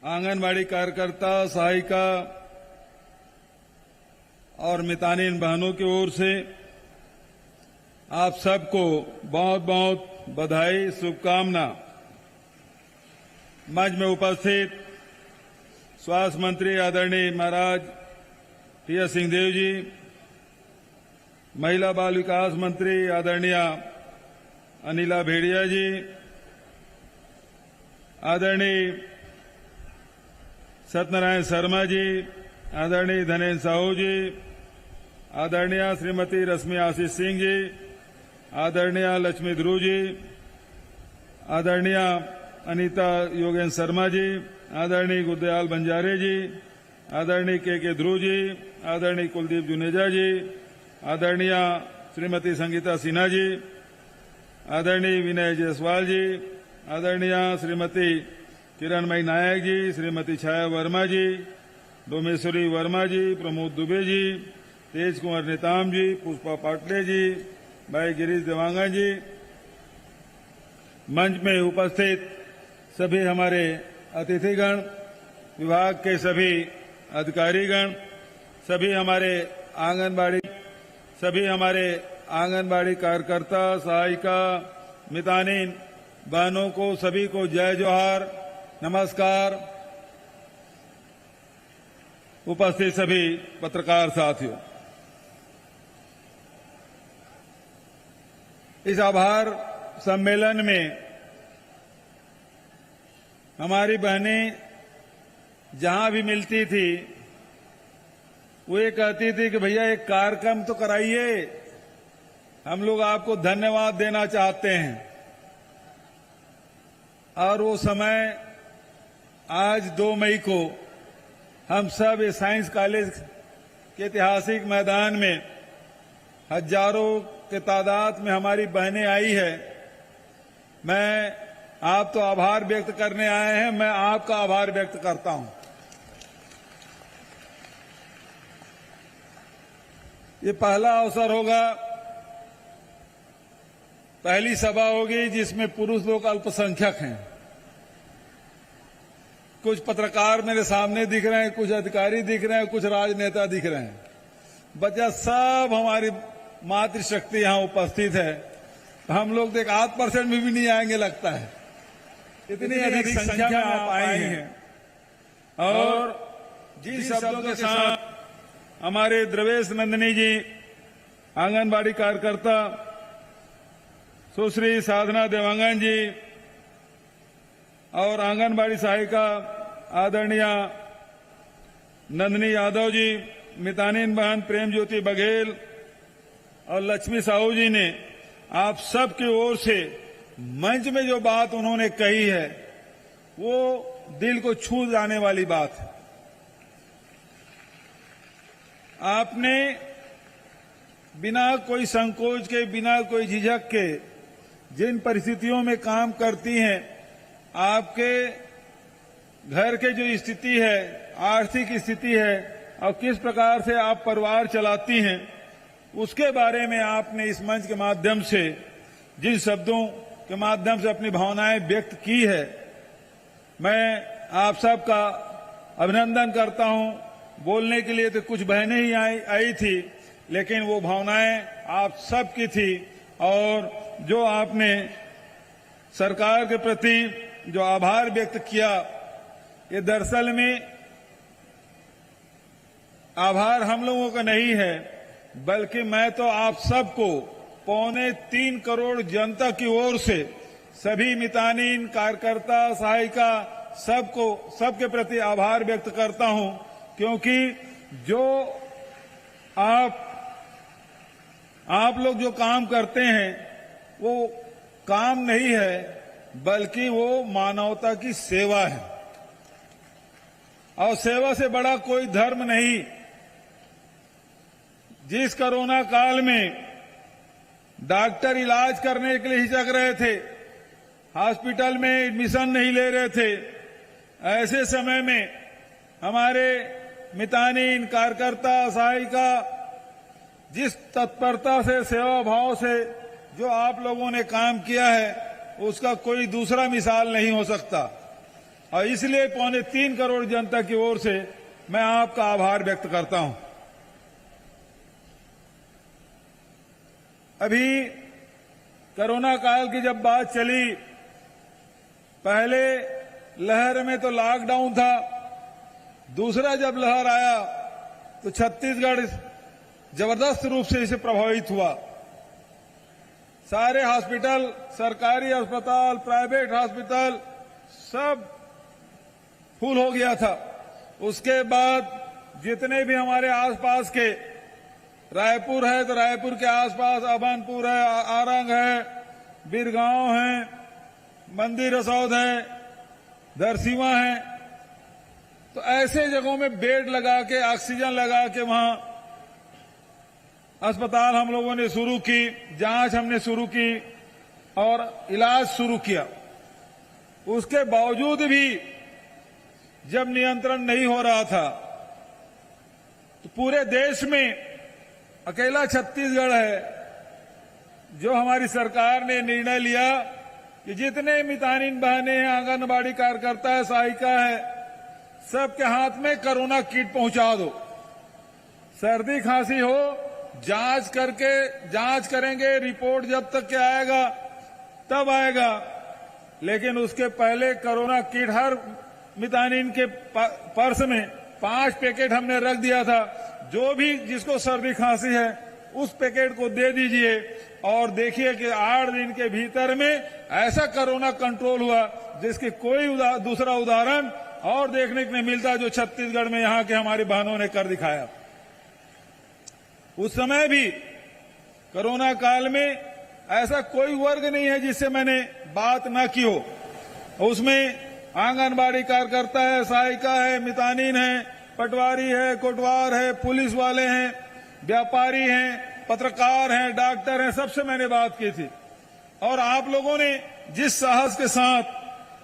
आंगनबाड़ी कार्यकर्ता, सहायिका और मितानिन बहनों की ओर से आप सबको बहुत बहुत बधाई, शुभकामना। मंच में उपस्थित स्वास्थ्य मंत्री आदरणीय महाराज टी.एस. सिंहदेव जी, महिला बाल विकास मंत्री आदरणीय अनिला भेड़िया जी, आदरणीय सत्यनारायण शर्मा जी, आदरणीय धनेन्द्र साहू जी, आदरणीय श्रीमती रश्मि आशीष सिंह जी, आदरणीय लक्ष्मी ध्रुव जी, आदरणीय अनीता योगेंद्र शर्मा जी, आदरणीय गुरदयाल बंजारे जी, आदरणीय के ध्रुव जी, आदरणीय कुलदीप जुनेजा जी, आदरणीय श्रीमती संगीता सिन्हा जी, आदरणीय विनय जायसवाल जी, आदरणीय श्रीमती किरणमयी नायक जी, श्रीमती छाया वर्मा जी, डोमेश्वरी वर्मा जी, प्रमोद दुबे जी, तेज कुंवर नेताम जी, पुष्पा पाटले जी, भाई गिरीश देवांगन जी, मंच में उपस्थित सभी हमारे अतिथिगण, विभाग के सभी अधिकारीगण, सभी हमारे आंगनबाड़ी कार्यकर्ता, सहायिका, मितानिन बहनों को सभी को जय जोहार, नमस्कार। उपस्थित सभी पत्रकार साथियों, इस आभार सम्मेलन में हमारी बहनें जहां भी मिलती थी वो ये कहती थी कि भैया एक कार्यक्रम तो कराइए, हम लोग आपको धन्यवाद देना चाहते हैं। और वो समय आज 2 मई को हम सब इस साइंस कॉलेज के ऐतिहासिक मैदान में हजारों के तादाद में हमारी बहनें आई है। आप तो आभार व्यक्त करने आए हैं, मैं आपका आभार व्यक्त करता हूं। ये पहला अवसर होगा, पहली सभा होगी जिसमें पुरुष लोग अल्पसंख्यक हैं। कुछ पत्रकार मेरे सामने दिख रहे हैं, कुछ अधिकारी दिख रहे हैं, कुछ राजनेता दिख रहे हैं। बच्चा सब हमारी मातृशक्ति यहां उपस्थित है। हम लोग तो 8% में भी नहीं आएंगे लगता है, इतनी अधिक संख्या में आप आए हैं। और जिन शब्दों के साथ हमारे द्रवेश नंदिनी जी, आंगनबाड़ी कार्यकर्ता सुश्री साधना देवांगन जी और आंगनबाड़ी सहायिका आदरणीय नंदिनी यादव जी, मितानिन बहन प्रेम ज्योति बघेल और लक्ष्मी साहू जी ने आप सब की ओर से मंच में जो बात उन्होंने कही है वो दिल को छू जाने वाली बात है। आपने बिना कोई संकोच के, बिना कोई झिझक के जिन परिस्थितियों में काम करती हैं, आपके घर के जो स्थिति है, आर्थिक स्थिति है और किस प्रकार से आप परिवार चलाती हैं, उसके बारे में आपने इस मंच के माध्यम से, जिन शब्दों के माध्यम से अपनी भावनाएं व्यक्त की है, मैं आप सबका अभिनंदन करता हूं। बोलने के लिए तो कुछ बहनें ही आई थी, लेकिन वो भावनाएं आप सबकी थी। और जो आपने सरकार के प्रति जो आभार व्यक्त किया, ये दरअसल में आभार हम लोगों का नहीं है, बल्कि मैं तो आप सबको 3.25 करोड़ जनता की ओर से सभी मितानिन, कार्यकर्ता, सहायिका सबके प्रति आभार व्यक्त करता हूं। क्योंकि जो आप लोग जो काम करते हैं वो काम नहीं है, बल्कि वो मानवता की सेवा है। और सेवा से बड़ा कोई धर्म नहीं। जिस कोरोना काल में डॉक्टर इलाज करने के लिए हिचक रहे थे, हॉस्पिटल में एडमिशन नहीं ले रहे थे, ऐसे समय में हमारे मितानिन, कार्यकर्ता, सहायिका जिस तत्परता से, सेवा भाव से जो आप लोगों ने काम किया है, उसका कोई दूसरा मिसाल नहीं हो सकता। और इसलिए 3.25 करोड़ जनता की ओर से मैं आपका आभार व्यक्त करता हूं। अभी कोरोना काल की जब बात चली, पहले लहर में तो लॉकडाउन था, दूसरा जब लहर आया तो छत्तीसगढ़ जबरदस्त रूप से इसे प्रभावित हुआ। सारे हॉस्पिटल, सरकारी अस्पताल, प्राइवेट हॉस्पिटल सब फुल हो गया था। उसके बाद जितने भी हमारे आसपास के, रायपुर है तो रायपुर के आसपास अभनपुर है, आरंग है, बिरगांव है, मंदिर रसौद है, धरसीवा है, तो ऐसे जगहों में बेड लगा के, ऑक्सीजन लगा के वहां अस्पताल हम लोगों ने शुरू की, जांच हमने शुरू की और इलाज शुरू किया। उसके बावजूद भी जब नियंत्रण नहीं हो रहा था तो पूरे देश में अकेला छत्तीसगढ़ है जो हमारी सरकार ने निर्णय लिया कि जितने मितानिन बहनें हैं, आंगनबाड़ी कार्यकर्ता है, सहायिका है, सबके हाथ में कोरोना किट पहुंचा दो। सर्दी खांसी हो, जांच करेंगे, रिपोर्ट जब तक के आएगा तब आएगा, लेकिन उसके पहले कोरोना किट हर मितानिन के पर्स में 5 पैकेट हमने रख दिया था। जो भी जिसको सर्दी खांसी है उस पैकेट को दे दीजिए और देखिए कि 8 दिन के भीतर में ऐसा कोरोना कंट्रोल हुआ जिसकी कोई दूसरा उदाहरण और देखने को नहीं मिलता, जो छत्तीसगढ़ में यहां के हमारी बहनों ने कर दिखाया। उस समय भी कोरोना काल में ऐसा कोई वर्ग नहीं है जिससे मैंने बात न की हो। उसमें आंगनबाड़ी कार्यकर्ता है, सहायिका है, मितानिन है, पटवारी है, कोटवार है, पुलिस वाले हैं, व्यापारी हैं, पत्रकार हैं, डॉक्टर हैं, सबसे मैंने बात की थी। और आप लोगों ने जिस साहस के साथ,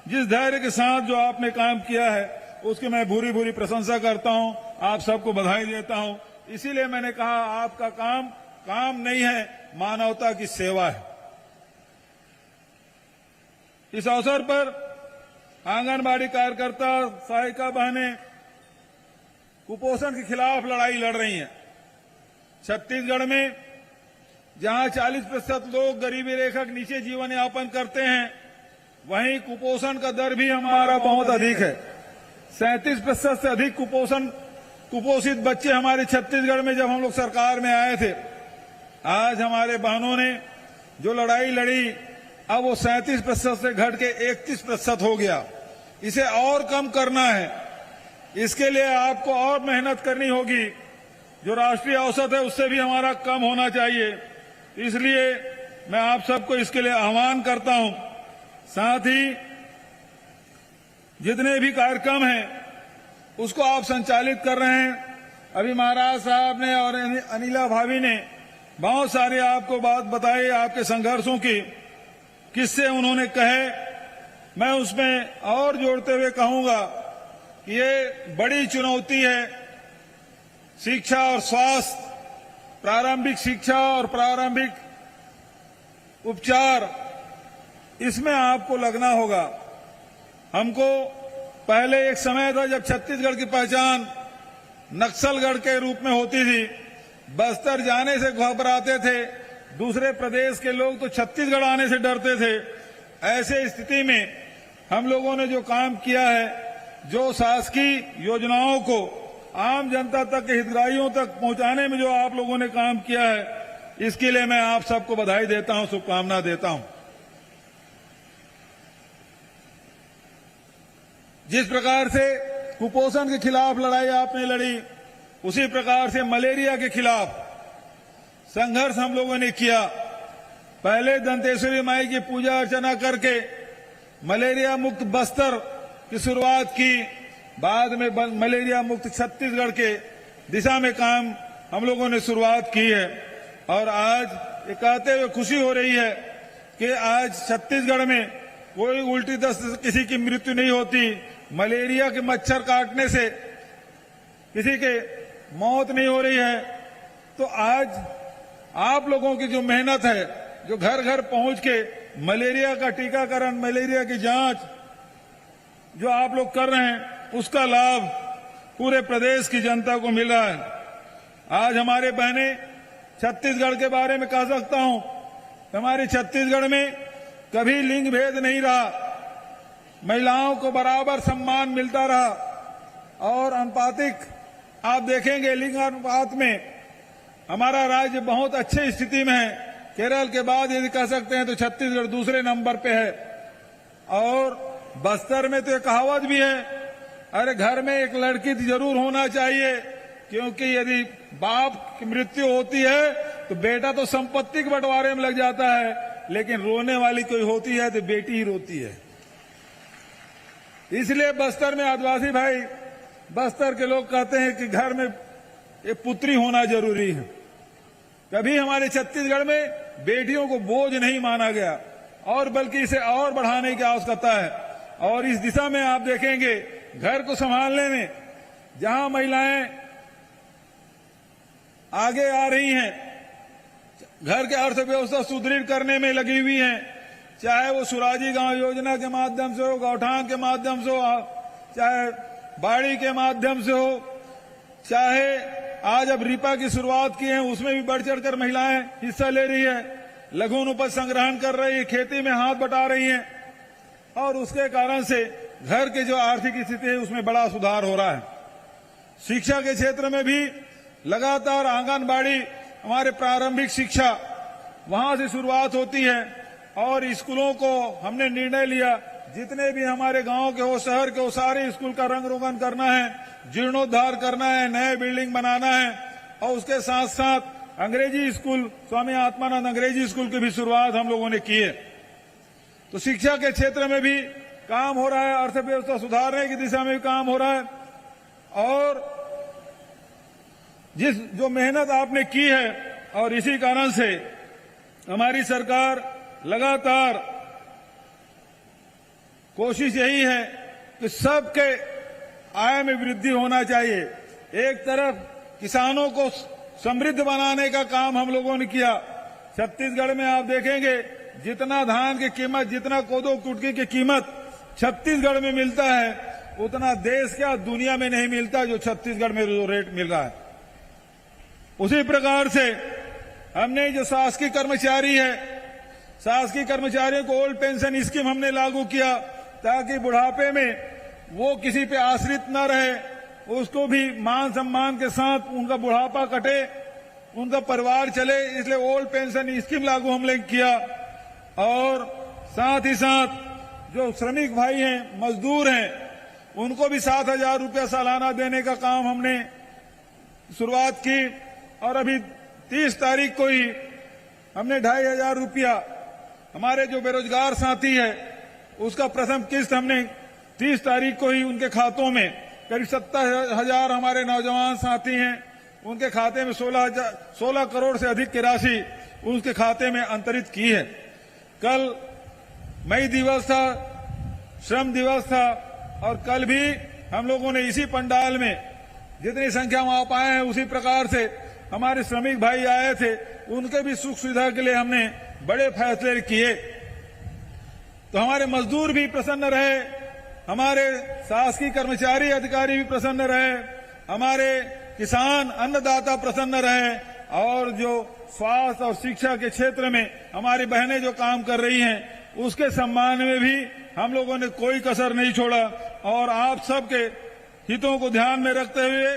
जिस धैर्य के साथ जो आपने काम किया है उसकी मैं भूरी भूरी प्रशंसा करता हूं, आप सबको बधाई देता हूं। इसीलिए मैंने कहा आपका काम नहीं है, मानवता की सेवा है। इस अवसर पर आंगनबाड़ी कार्यकर्ता, सहायिका बहनें कुपोषण के खिलाफ लड़ाई लड़ रही हैं। छत्तीसगढ़ में जहां 40% लोग गरीबी रेखा के नीचे जीवन यापन करते हैं, वहीं कुपोषण का दर भी हमारा बहुत अधिक है। 37% से अधिक कुपोषित बच्चे हमारे छत्तीसगढ़ में जब हम लोग सरकार में आए थे। आज हमारे बहनों ने जो लड़ाई लड़ी, अब वो 37% से घट के 31% हो गया। इसे और कम करना है, इसके लिए आपको और मेहनत करनी होगी। जो राष्ट्रीय औसत है उससे भी हमारा कम होना चाहिए। इसलिए मैं आप सबको इसके लिए आह्वान करता हूं। साथ ही जितने भी कार्यक्रम हैं उसको आप संचालित कर रहे हैं। अभी महाराज साहब ने और अनिला भाभी ने बहुत सारे आपको बात बताई, आपके संघर्षों की किस्से उन्होंने कहे। मैं उसमें और जोड़ते हुए कहूंगा कि ये बड़ी चुनौती है। शिक्षा और स्वास्थ्य, प्रारंभिक शिक्षा और प्रारंभिक उपचार, इसमें आपको लगना होगा। हमको पहले एक समय था जब छत्तीसगढ़ की पहचान नक्सलगढ़ के रूप में होती थी। बस्तर जाने से घबराते थे, दूसरे प्रदेश के लोग तो छत्तीसगढ़ आने से डरते थे। ऐसे स्थिति में हम लोगों ने जो काम किया है, जो शासकीय योजनाओं को आम जनता तक, हितग्राहियों तक पहुंचाने में जो आप लोगों ने काम किया है, इसके लिए मैं आप सबको बधाई देता हूं, शुभकामना देता हूं। जिस प्रकार से कुपोषण के खिलाफ लड़ाई आपने लड़ी, उसी प्रकार से मलेरिया के खिलाफ संघर्ष हम लोगों ने किया। पहले दंतेश्वरी माई की पूजा अर्चना करके मलेरिया मुक्त बस्तर की शुरुआत की, बाद में मलेरिया मुक्त छत्तीसगढ़ के दिशा में काम हम लोगों ने शुरुआत की है। और आज ये कहते हुए खुशी हो रही है कि आज छत्तीसगढ़ में कोई उल्टी दस्त किसी की मृत्यु नहीं होती, मलेरिया के मच्छर काटने से किसी के मौत नहीं हो रही है। तो आज आप लोगों की जो मेहनत है, जो घर घर पहुंच के मलेरिया का टीकाकरण, मलेरिया की जांच, जो आप लोग कर रहे हैं उसका लाभ पूरे प्रदेश की जनता को मिल रहा है। आज हमारे बहनें छत्तीसगढ़ के बारे में कह सकता हूं, हमारे छत्तीसगढ़ में कभी लिंग भेद नहीं रहा, महिलाओं को बराबर सम्मान मिलता रहा और अनुपातिक आप देखेंगे लिंग अनुपात में हमारा राज्य बहुत अच्छी स्थिति में है। केरल के बाद यदि कह सकते हैं तो छत्तीसगढ़ दूसरे नंबर पे है। और बस्तर में तो एक कहावत भी है, अरे घर में एक लड़की जरूर होना चाहिए, क्योंकि यदि बाप की मृत्यु होती है तो बेटा तो संपत्ति के बंटवारे में लग जाता है, लेकिन रोने वाली कोई होती है तो बेटी ही रोती है। इसलिए बस्तर में आदिवासी भाई, बस्तर के लोग कहते हैं कि घर में एक पुत्री होना जरूरी है। कभी हमारे छत्तीसगढ़ में बेटियों को बोझ नहीं माना गया और बल्कि इसे और बढ़ाने की आवश्यकता है। और इस दिशा में आप देखेंगे घर को संभालने में जहां महिलाएं आगे आ रही हैं, घर के अर्थव्यवस्था सुदृढ़ करने में लगी हुई हैं, चाहे वो सुराजी गांव योजना के माध्यम से हो, गौठान के माध्यम से हो, चाहे बाड़ी के माध्यम से हो, चाहे आज अब रिपा की शुरुआत की है उसमें भी बढ़ चढ़कर महिलाएं हिस्सा ले रही है, लघु उपज संग्रहण कर रही है, खेती में हाथ बटा रही हैं और उसके कारण से घर की जो आर्थिक स्थिति है उसमें बड़ा सुधार हो रहा है। शिक्षा के क्षेत्र में भी लगातार आंगनबाड़ी, हमारे प्रारंभिक शिक्षा वहां से शुरुआत होती है और स्कूलों को हमने निर्णय लिया जितने भी हमारे गांव के हो, शहर के हो, सारे स्कूल का रंग रोगन करना है, जीर्णोद्धार करना है, नए बिल्डिंग बनाना है और उसके साथ साथ अंग्रेजी स्कूल, स्वामी आत्मानंद अंग्रेजी स्कूल की भी शुरुआत हम लोगों ने की है। तो शिक्षा के क्षेत्र में भी काम हो रहा है, अर्थव्यवस्था सुधारने की दिशा में भी काम हो रहा है और जो मेहनत आपने की है और इसी कारण से हमारी सरकार लगातार कोशिश यही है कि सबके आय में वृद्धि होना चाहिए। एक तरफ किसानों को समृद्ध बनाने का काम हम लोगों ने किया। छत्तीसगढ़ में आप देखेंगे जितना धान की कीमत, जितना कोदो कुटकी की कीमत छत्तीसगढ़ में मिलता है उतना देश क्या दुनिया में नहीं मिलता जो छत्तीसगढ़ में जो रेट मिल रहा है। उसी प्रकार से हमने जो शासकीय कर्मचारी है, शासकीय कर्मचारियों को ओल्ड पेंशन स्कीम हमने लागू किया ताकि बुढ़ापे में वो किसी पे आश्रित न रहे, उसको भी मान सम्मान के साथ उनका बुढ़ापा कटे, उनका परिवार चले, इसलिए ओल्ड पेंशन स्कीम लागू हमने किया। और साथ ही साथ जो श्रमिक भाई हैं, मजदूर हैं, उनको भी 7,000 रुपया सालाना देने का काम हमने शुरुआत की और अभी 30 तारीख को ही हमने 2,500 रुपया हमारे जो बेरोजगार साथी है उसका प्रथम किस्त हमने 30 तारीख को ही उनके खातों में करीब 70,000 हमारे नौजवान साथी हैं, उनके खाते में 16 करोड़ से अधिक की राशि उसके खाते में अंतरित की है। कल मई दिवस था, श्रम दिवस था और कल भी हम लोगों ने इसी पंडाल में जितनी संख्या में आप आए हैं उसी प्रकार से हमारे श्रमिक भाई आए थे, उनके भी सुख सुविधा के लिए हमने बड़े फैसले किए। तो हमारे मजदूर भी प्रसन्न रहे, हमारे शासकीय कर्मचारी अधिकारी भी प्रसन्न रहे, हमारे किसान अन्नदाता प्रसन्न रहे और जो स्वास्थ्य और शिक्षा के क्षेत्र में हमारी बहनें जो काम कर रही हैं उसके सम्मान में भी हम लोगों ने कोई कसर नहीं छोड़ा। और आप सबके हितों को ध्यान में रखते हुए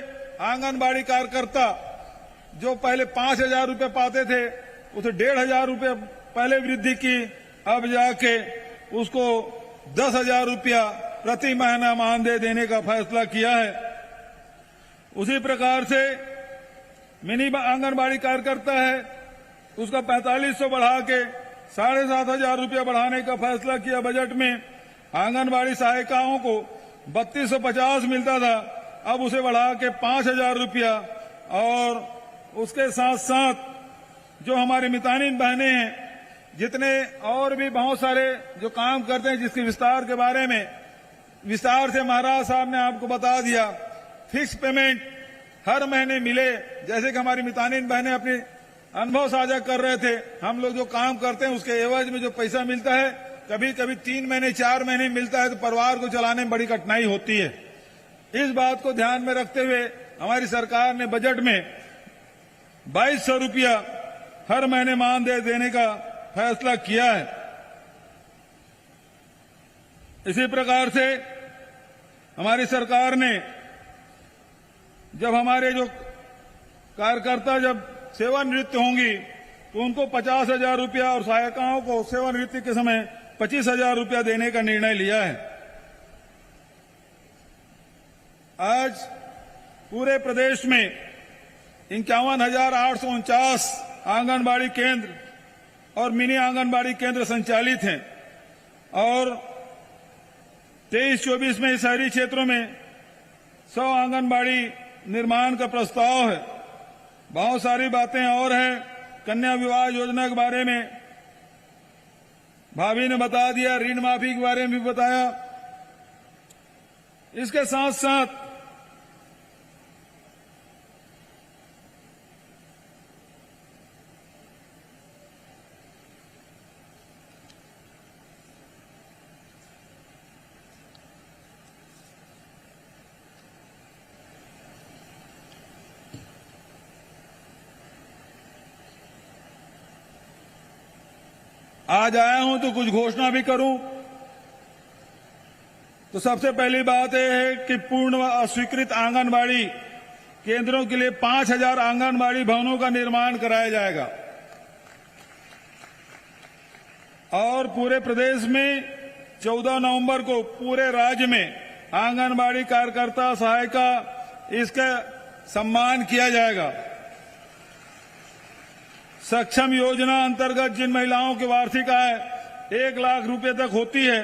आंगनबाड़ी कार्यकर्ता जो पहले 5,000 रुपये पाते थे उसे 1,500 रुपये पहले वृद्धि की, अब जाके उसको 10,000 रुपया प्रति महीना मानदेय देने का फैसला किया है। उसी प्रकार से मिनी आंगनबाड़ी कार्यकर्ता है उसका 4500 बढ़ा के 7,500 रुपया बढ़ाने का फैसला किया बजट में। आंगनबाड़ी सहायिकाओं को 3250 मिलता था, अब उसे बढ़ा के 5,000 रुपया। और उसके साथ साथ जो हमारी मितानिन बहनें हैं, जितने और भी बहुत सारे जो काम करते हैं जिसके विस्तार के बारे में विस्तार से महाराज साहब ने आपको बता दिया। फिक्स पेमेंट हर महीने मिले, जैसे कि हमारी मितानिन बहनें अपने अनुभव साझा कर रहे थे, हम लोग जो काम करते हैं उसके एवज में जो पैसा मिलता है कभी कभी 3 महीने 4 महीने मिलता है तो परिवार को चलाने में बड़ी कठिनाई होती है। इस बात को ध्यान में रखते हुए हमारी सरकार ने बजट में 2200 रुपया हर महीने मानदेय देने का फैसला किया है। इसी प्रकार से हमारी सरकार ने जब हमारे जो कार्यकर्ता जब सेवानिवृत्त होंगी तो उनको 50,000 रुपया और सहायिकाओं को सेवानिवृत्ति के समय 25,000 रुपया देने का निर्णय लिया है। आज पूरे प्रदेश में 51,849 आंगनबाड़ी केंद्र और मिनी आंगनबाड़ी केंद्र संचालित हैं और 23-24 में शहरी क्षेत्रों में 100 आंगनबाड़ी निर्माण का प्रस्ताव है। बहुत सारी बातें और हैं। कन्या विवाह योजना के बारे में भाभी ने बता दिया, ऋण माफी के बारे में भी बताया। इसके साथ साथ आज आया हूं तो कुछ घोषणा भी करूं। तो सबसे पहली बात यह है कि पूर्ण व अस्वीकृत आंगनबाड़ी केंद्रों के लिए 5,000 आंगनबाड़ी भवनों का निर्माण कराया जाएगा और पूरे प्रदेश में 14 नवंबर को पूरे राज्य में आंगनबाड़ी कार्यकर्ता सहायिका इसका सम्मान किया जाएगा। सक्षम योजना अंतर्गत जिन महिलाओं की वार्षिक आय 1 लाख रुपए तक होती है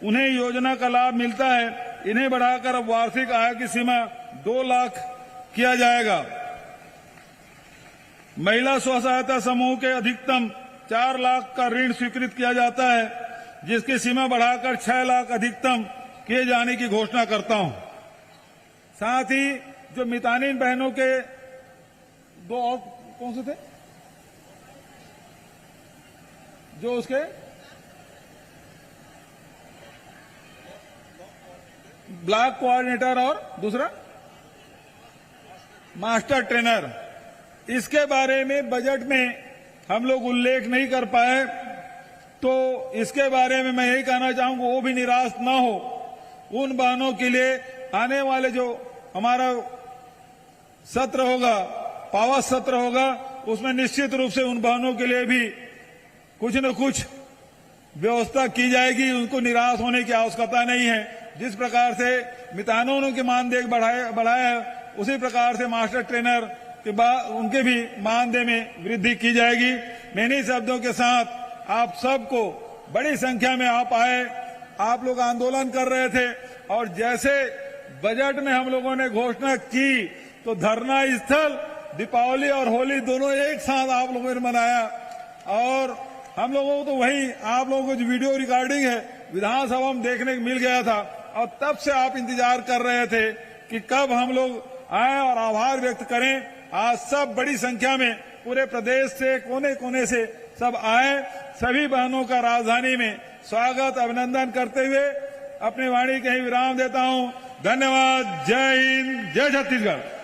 उन्हें योजना का लाभ मिलता है। इन्हें बढ़ाकर अब वार्षिक आय की सीमा 2 लाख किया जाएगा। महिला स्व सहायता समूह के अधिकतम 4 लाख का ऋण स्वीकृत किया जाता है, जिसकी सीमा बढ़ाकर 6 लाख अधिकतम किए जाने की घोषणा करता हूं। साथ ही जो मितानिन बहनों के 2 और कौन से थे जो उसके ब्लॉक कोऑर्डिनेटर और दूसरा मास्टर ट्रेनर, इसके बारे में बजट में हम लोग उल्लेख नहीं कर पाए, तो इसके बारे में मैं यही कहना चाहूंगा वो भी निराश न हो। उन बहनों के लिए आने वाले जो हमारा सत्र होगा, पावर सत्र होगा, उसमें निश्चित रूप से उन बहनों के लिए भी कुछ न कुछ व्यवस्था की जाएगी। उनको निराश होने की आवश्यकता नहीं है। जिस प्रकार से मितानों के मानदेय बढ़ाया है, उसी प्रकार से मास्टर ट्रेनर के बाद उनके भी मानदेय में वृद्धि की जाएगी। मैं इन्हीं शब्दों के साथ आप सबको, बड़ी संख्या में आप आए, आप लोग आंदोलन कर रहे थे और जैसे बजट में हम लोगों ने घोषणा की तो धरना स्थल दीपावली और होली दोनों एक साथ आप लोगों ने मनाया और हम लोगों को तो वही आप लोगों को जो वीडियो रिकॉर्डिंग है विधानसभा में देखने को मिल गया था और तब से आप इंतजार कर रहे थे कि कब हम लोग आए और आभार व्यक्त करें। आज सब बड़ी संख्या में पूरे प्रदेश से कोने कोने से सब आए। सभी बहनों का राजधानी में स्वागत अभिनंदन करते हुए अपनी वाणी कहीं विराम देता हूं। धन्यवाद। जय हिंद, जय छत्तीसगढ़।